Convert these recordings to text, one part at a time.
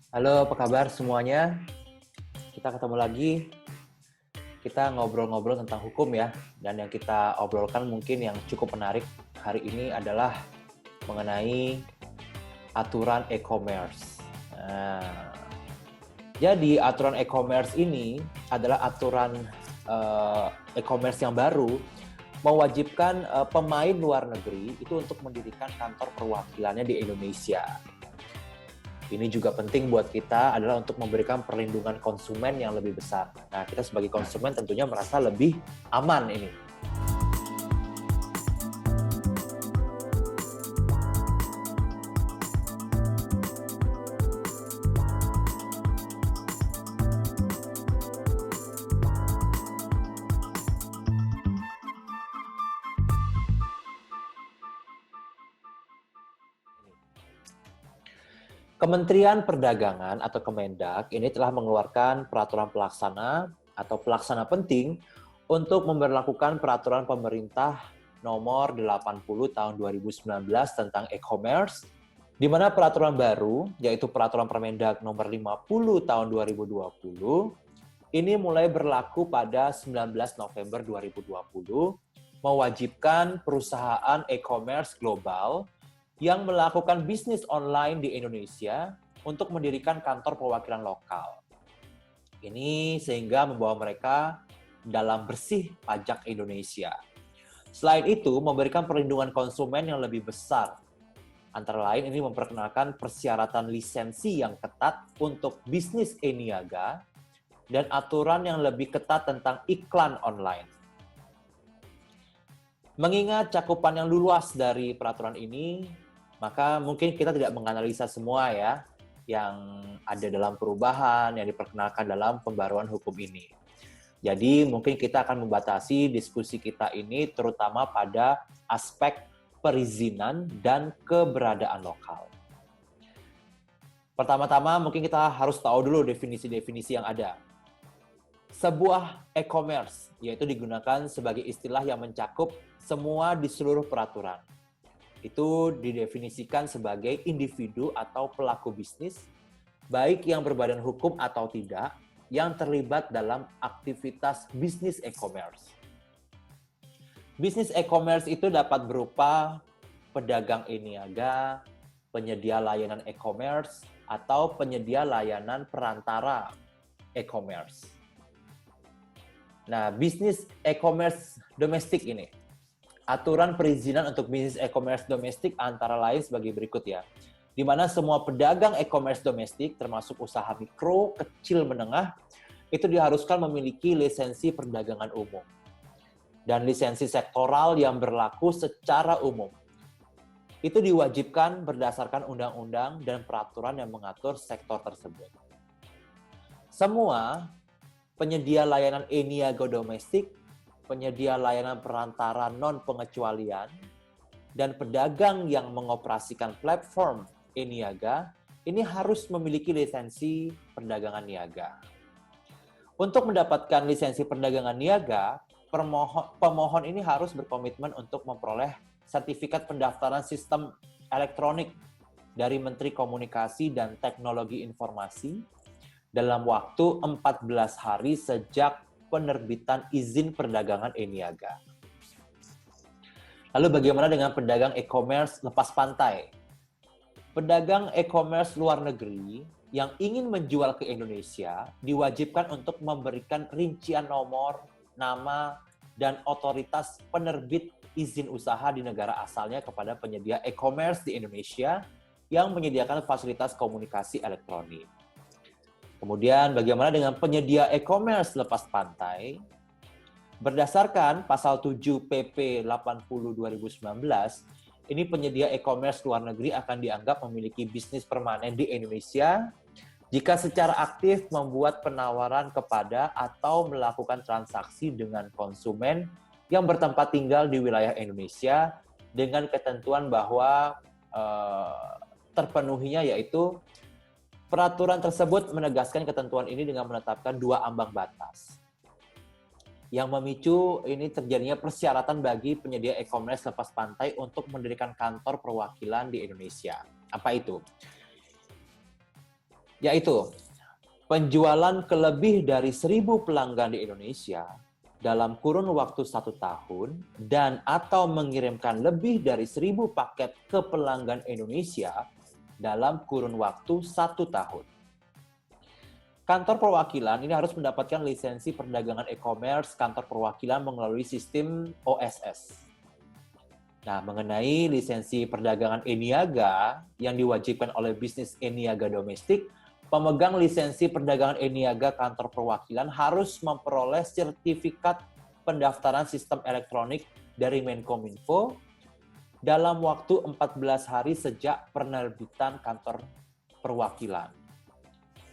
Halo, apa kabar semuanya? Kita ketemu lagi. Kita ngobrol-ngobrol tentang hukum ya. Dan yang kita obrolkan mungkin yang cukup menarik hari ini adalah mengenai aturan e-commerce. Nah, jadi aturan e-commerce ini adalah aturan e-commerce yang baru mewajibkan pemain luar negeri itu untuk mendirikan kantor perwakilannya di Indonesia. Ini juga penting buat kita adalah untuk memberikan perlindungan konsumen yang lebih besar. Nah, kita sebagai konsumen tentunya merasa lebih aman ini. Kementerian Perdagangan atau Kemendak ini telah mengeluarkan peraturan pelaksana atau pelaksana penting untuk memberlakukan peraturan pemerintah nomor 80 tahun 2019 tentang e-commerce, di mana peraturan baru, yaitu peraturan Permendak nomor 50 tahun 2020, ini mulai berlaku pada 19 November 2020, mewajibkan perusahaan e-commerce global yang melakukan bisnis online di Indonesia untuk mendirikan kantor perwakilan lokal. Ini sehingga membawa mereka dalam bersih pajak Indonesia. Selain itu, memberikan perlindungan konsumen yang lebih besar. Antara lain ini memperkenalkan persyaratan lisensi yang ketat untuk bisnis e-niaga dan aturan yang lebih ketat tentang iklan online. Mengingat cakupan yang luas dari peraturan ini, maka mungkin kita tidak menganalisa semua ya yang ada dalam perubahan yang diperkenalkan dalam pembaruan hukum ini. Jadi mungkin kita akan membatasi diskusi kita ini terutama pada aspek perizinan dan keberadaan lokal. Pertama-tama mungkin kita harus tahu dulu definisi-definisi yang ada. Sebuah e-commerce yaitu digunakan sebagai istilah yang mencakup semua di seluruh peraturan. Itu didefinisikan sebagai individu atau pelaku bisnis, baik yang berbadan hukum atau tidak, yang terlibat dalam aktivitas bisnis e-commerce. Bisnis e-commerce itu dapat berupa pedagang e-niaga, penyedia layanan e-commerce, atau penyedia layanan perantara e-commerce. Nah, bisnis e-commerce domestik ini, aturan perizinan untuk bisnis e-commerce domestik antara lain sebagai berikut ya. Di mana semua pedagang e-commerce domestik termasuk usaha mikro, kecil, menengah itu diharuskan memiliki lisensi perdagangan umum dan lisensi sektoral yang berlaku secara umum. Itu diwajibkan berdasarkan undang-undang dan peraturan yang mengatur sektor tersebut. Semua penyedia layanan e-niaga domestik, penyedia layanan perantara non-pengecualian, dan pedagang yang mengoperasikan platform e-niaga, ini harus memiliki lisensi perdagangan niaga. Untuk mendapatkan lisensi perdagangan niaga, pemohon ini harus berkomitmen untuk memperoleh sertifikat pendaftaran sistem elektronik dari Menteri Komunikasi dan Teknologi Informasi dalam waktu 14 hari sejak penerbitan izin perdagangan e-niaga. Lalu bagaimana dengan pedagang e-commerce lepas pantai? Pedagang e-commerce luar negeri yang ingin menjual ke Indonesia diwajibkan untuk memberikan rincian nomor, nama, dan otoritas penerbit izin usaha di negara asalnya kepada penyedia e-commerce di Indonesia yang menyediakan fasilitas komunikasi elektronik. Kemudian bagaimana dengan penyedia e-commerce lepas pantai? Berdasarkan pasal 7 PP 80/2019, ini penyedia e-commerce luar negeri akan dianggap memiliki bisnis permanen di Indonesia jika secara aktif membuat penawaran kepada atau melakukan transaksi dengan konsumen yang bertempat tinggal di wilayah Indonesia dengan ketentuan bahwa terpenuhinya yaitu peraturan tersebut menegaskan ketentuan ini dengan menetapkan 2 ambang batas. Yang memicu ini terjadinya persyaratan bagi penyedia e-commerce lepas pantai untuk mendirikan kantor perwakilan di Indonesia. Apa itu? yaitu penjualan ke lebih dari 1.000 pelanggan di Indonesia dalam kurun waktu 1 tahun dan atau mengirimkan lebih dari 1.000 paket ke pelanggan Indonesia dalam kurun waktu 1 tahun. Kantor perwakilan ini harus mendapatkan lisensi perdagangan e-commerce kantor perwakilan melalui sistem OSS. Nah, mengenai lisensi perdagangan e-niaga yang diwajibkan oleh bisnis e-niaga domestik, pemegang lisensi perdagangan e-niaga kantor perwakilan harus memperoleh sertifikat pendaftaran sistem elektronik dari Menkominfo dalam waktu 14 hari sejak penerbitan kantor perwakilan.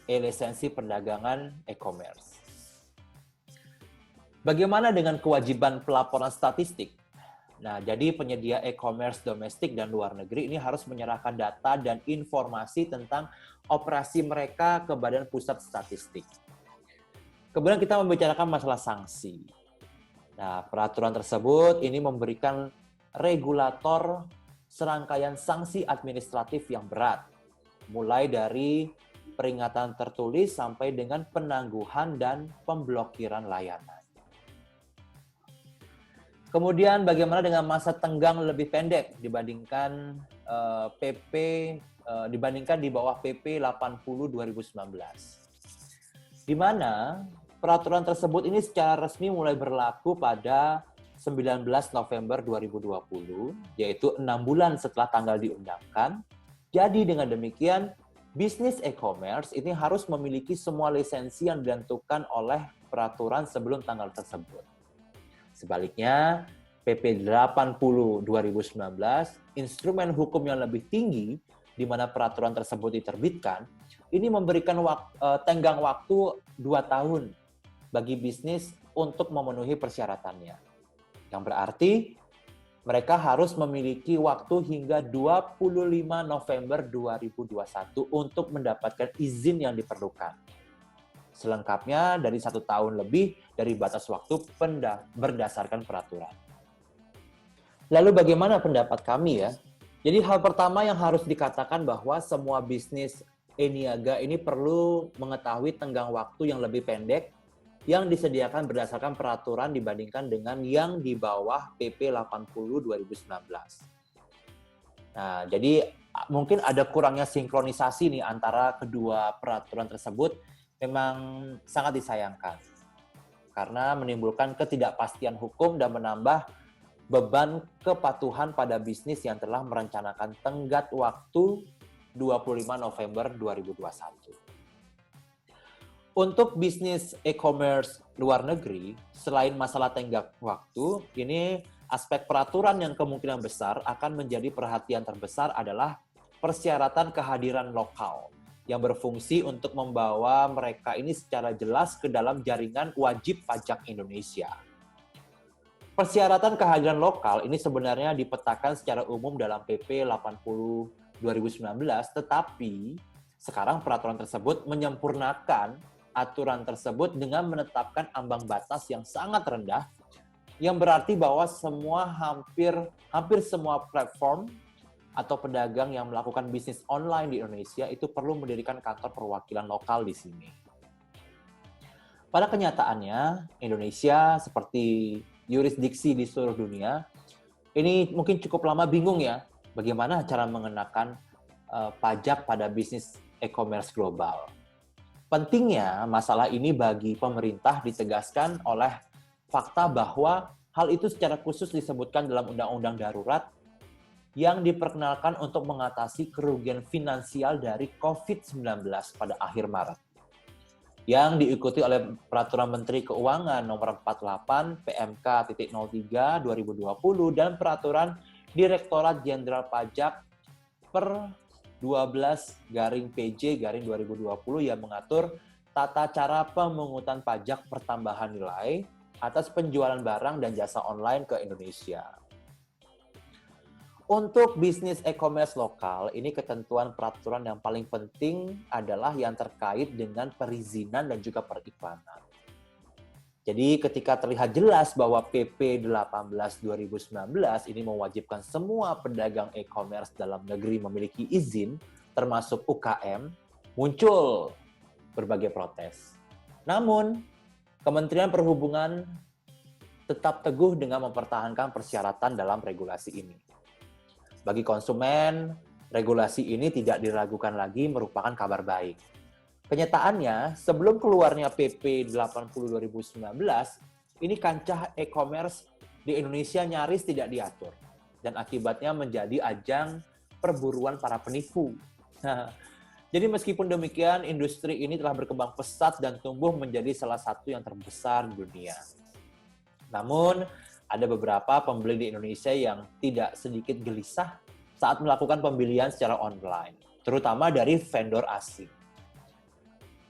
E-lisensi perdagangan e-commerce. Bagaimana dengan kewajiban pelaporan statistik? Nah, jadi penyedia e-commerce domestik dan luar negeri ini harus menyerahkan data dan informasi tentang operasi mereka ke Badan Pusat Statistik. Kemudian kita membicarakan masalah sanksi. Nah, peraturan tersebut ini memberikan regulator serangkaian sanksi administratif yang berat, mulai dari peringatan tertulis sampai dengan penangguhan dan pemblokiran layanan. Kemudian bagaimana dengan masa tenggang lebih pendek dibandingkan dibandingkan di bawah PP 80 2019. Di mana peraturan tersebut ini secara resmi mulai berlaku pada 19 November 2020, yaitu 6 bulan setelah tanggal diundangkan. Jadi dengan demikian bisnis e-commerce ini harus memiliki semua lisensi yang ditentukan oleh peraturan sebelum tanggal tersebut. Sebaliknya, PP 80 2019, instrumen hukum yang lebih tinggi di mana peraturan tersebut diterbitkan, ini memberikan tenggang waktu 2 tahun bagi bisnis untuk memenuhi persyaratannya. Yang berarti mereka harus memiliki waktu hingga 25 November 2021 untuk mendapatkan izin yang diperlukan. Selengkapnya dari 1 tahun lebih dari batas waktu berdasarkan peraturan. Lalu bagaimana pendapat kami ya? Jadi hal pertama yang harus dikatakan bahwa semua bisnis e-niaga ini perlu mengetahui tenggang waktu yang lebih pendek yang disediakan berdasarkan peraturan dibandingkan dengan yang di bawah PP 80 2019. Nah, jadi mungkin ada kurangnya sinkronisasi nih antara kedua peraturan tersebut, memang sangat disayangkan. Karena menimbulkan ketidakpastian hukum dan menambah beban kepatuhan pada bisnis yang telah merencanakan tenggat waktu 25 November 2021. Untuk bisnis e-commerce luar negeri, selain masalah tenggat waktu, ini aspek peraturan yang kemungkinan besar akan menjadi perhatian terbesar adalah persyaratan kehadiran lokal yang berfungsi untuk membawa mereka ini secara jelas ke dalam jaringan wajib pajak Indonesia. Persyaratan kehadiran lokal ini sebenarnya dipetakan secara umum dalam PP 80 2019, tetapi sekarang peraturan tersebut menyempurnakan aturan tersebut dengan menetapkan ambang batas yang sangat rendah, yang berarti bahwa hampir semua platform atau pedagang yang melakukan bisnis online di Indonesia itu perlu mendirikan kantor perwakilan lokal di sini. Pada kenyataannya, Indonesia seperti yurisdiksi di seluruh dunia, ini mungkin cukup lama bingung ya, bagaimana cara mengenakan pajak pada bisnis e-commerce global. Pentingnya masalah ini bagi pemerintah ditegaskan oleh fakta bahwa hal itu secara khusus disebutkan dalam Undang-Undang Darurat yang diperkenalkan untuk mengatasi kerugian finansial dari COVID-19 pada akhir Maret, yang diikuti oleh Peraturan Menteri Keuangan Nomor 48 PMK.03 2020 dan Peraturan Direktorat Jenderal Pajak per 12/PJ/2020 yang mengatur tata cara pemungutan pajak pertambahan nilai atas penjualan barang dan jasa online ke Indonesia. Untuk bisnis e-commerce lokal, ini ketentuan peraturan yang paling penting adalah yang terkait dengan perizinan dan juga periklanan. Jadi ketika terlihat jelas bahwa PP 18 2019 ini mewajibkan semua pedagang e-commerce dalam negeri memiliki izin, termasuk UKM, muncul berbagai protes. Namun, Kementerian Perhubungan tetap teguh dengan mempertahankan persyaratan dalam regulasi ini. Bagi konsumen, regulasi ini tidak diragukan lagi merupakan kabar baik. Kenyataannya, sebelum keluarnya PP 80/2019, ini kancah e-commerce di Indonesia nyaris tidak diatur. Dan akibatnya menjadi ajang perburuan para penipu. Jadi meskipun demikian, industri ini telah berkembang pesat dan tumbuh menjadi salah satu yang terbesar di dunia. Namun, ada beberapa pembeli di Indonesia yang tidak sedikit gelisah saat melakukan pembelian secara online, terutama dari vendor asing.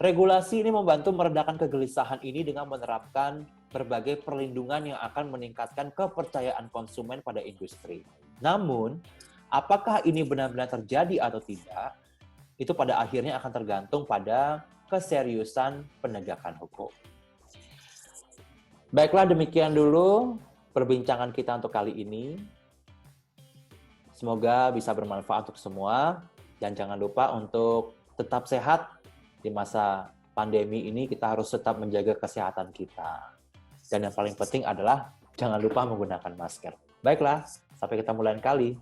Regulasi ini membantu meredakan kegelisahan ini dengan menerapkan berbagai perlindungan yang akan meningkatkan kepercayaan konsumen pada industri. Namun, apakah ini benar-benar terjadi atau tidak, itu pada akhirnya akan tergantung pada keseriusan penegakan hukum. Baiklah, demikian dulu perbincangan kita untuk kali ini. Semoga bisa bermanfaat untuk semua, dan jangan lupa untuk tetap sehat. Di masa pandemi ini kita harus tetap menjaga kesehatan kita. Dan yang paling penting adalah jangan lupa menggunakan masker. Baiklah, sampai ketemu lain kali.